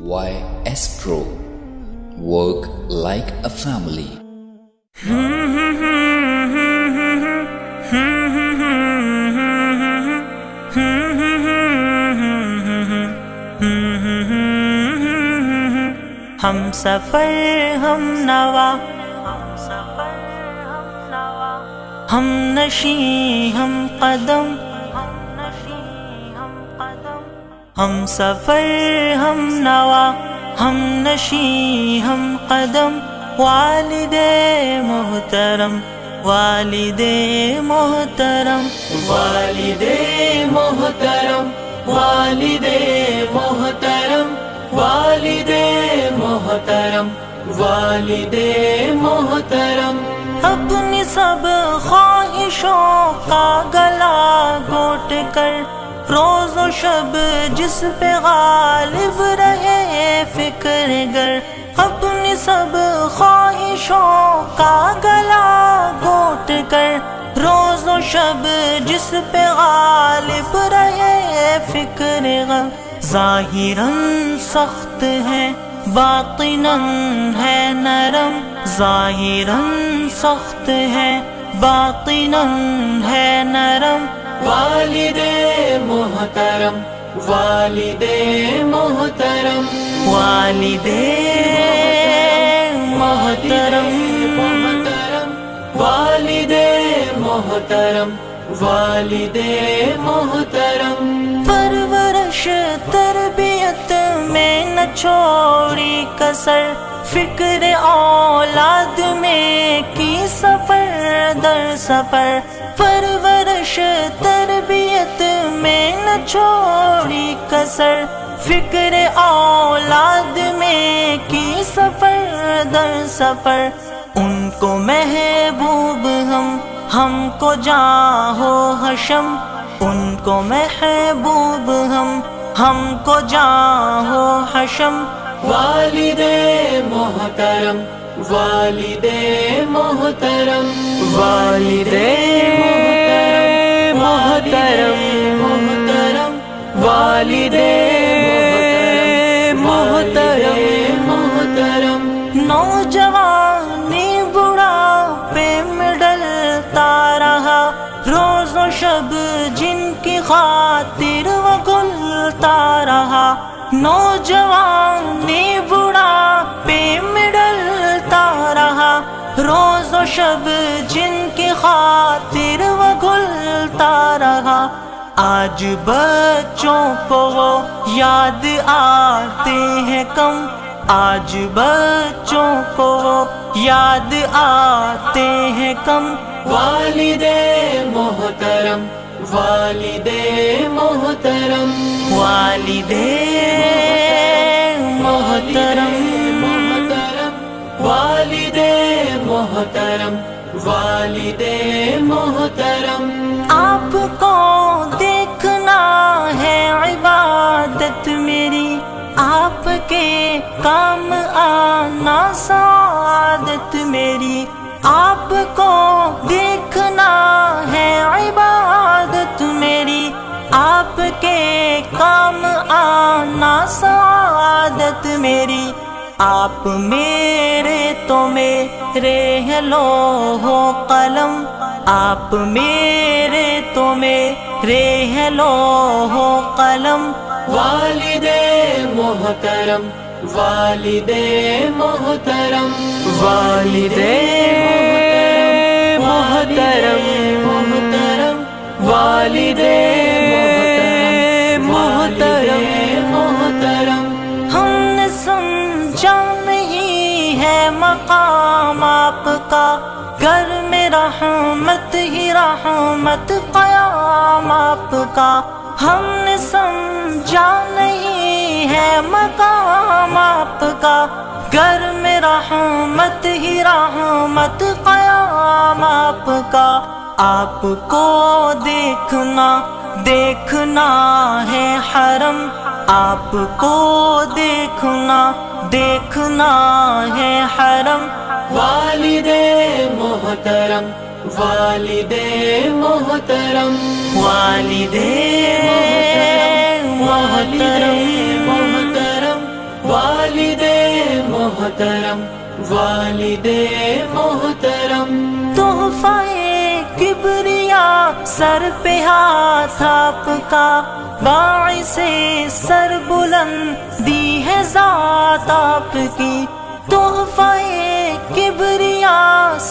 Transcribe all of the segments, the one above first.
YS Pro. Work like a family. ہم سفر ہم نوا، ہم نشیں ہم قدم، ہم سفر ہم نوا، ہم نشیں ہم قدم، والد محترم، والد محترم، والد محترم، والد محترم، والد محترم، والد محترم، اپنی سب خواہشوں کا گلا گھونٹ کر روز و شب جس پہ غالب رہے فکر گر، اپنی سب خواہشوں کا گلا گھونٹ کر روز و شب جس پہ غالب رہے فکر غم، ظاہراً سخت ہے باطناً ہے نرم، ظاہراً سخت ہے باطناً ہے نرم، والد محترم، والد محترم، والد محترم، والد محترم، والد محترم، پرورش تربیت میں نہ چھوڑی کسر، فکر اولاد میں کی سفر در سفر، پرورش تربیت میں نہ چھوڑی کسر، فکر اولاد میں کی سفر در سفر، ان کو محبوب ہم کو جاہ و حشم، ان کو محبوب ہم کو جاہ و حشم، والد محترم، والد محترم، والد محترم، محترم، والد محترم، محترم، نوجوانی بڑھاپے میں ڈلتا رہا، روز و شب جن کی خاطر وہ گلتا رہا، نوجوانی بڑھاپے میں ڈلتا رہا، روز و شب جن کی خاطر وہ گلتا رہا، آج بچوں کو وہ یاد آتے ہیں کم، آج بچوں کو وہ یاد آتے ہیں کم، والد محترم، والد محترم، والد محترم، والد محترم، والد محترم، آپ کو دیکھنا ہے عبادت میری، آپ کے کام آنا سعادت میری، آپ کو دیکھنا ہے عبادت میری، آپ کے کام آنا سعادت میری، آپ میرے تو میرے ہیں لوح و قلم، آپ میرے تو میرے ہیں لوح و قلم، والد محترم، والد محترم، والد محترم، محترم، والد محترم، محترم، ہم نے سمجھا نہیں ہے مقام آپ کا، گھر میں رحمت ہی رحمت قیام آپ کا، ہم نے سمجھا نہیں ہے مقام آپ کا، گھر میں رحمت ہی رحمت قیام آپ کا، آپ کو دیکھنا دیکھنا ہے حرم، آپ کو دیکھنا دیکھنا ہے حرم، والد محترم، والد محترم، والد محترم، محترم، والد محترم والد محترم تحفہ کبریا سر پہ ہاتھ آپ کا باعث سر بلندی ہے ذات آپ کی تحفہ کبریا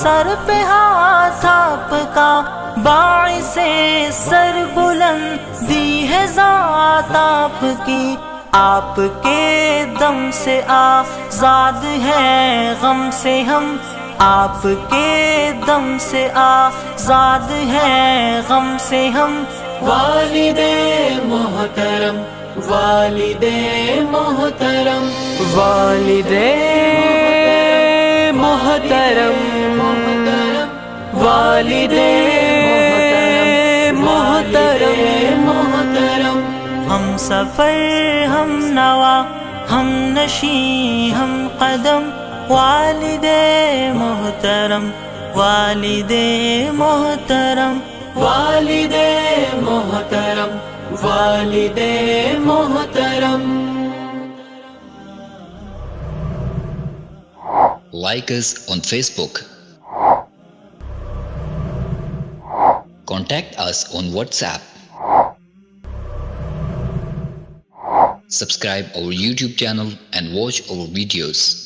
سر پہ ہاتھ آپ کا باعث سر بلندی ہے ذات آپ کی آپ کے دم سے آزاد ہے غم سے ہم آپ کے دم سے آزاد ہے غم سے ہم والد محترم والد محترم والد محترم والد محترم محترم ہم سفر ہم نوا ہم نشیں ہم قدم والد محترم والد محترم والد محترم والد محترم Like us on Facebook. Contact us on WhatsApp. Subscribe our YouTube channel and watch our videos.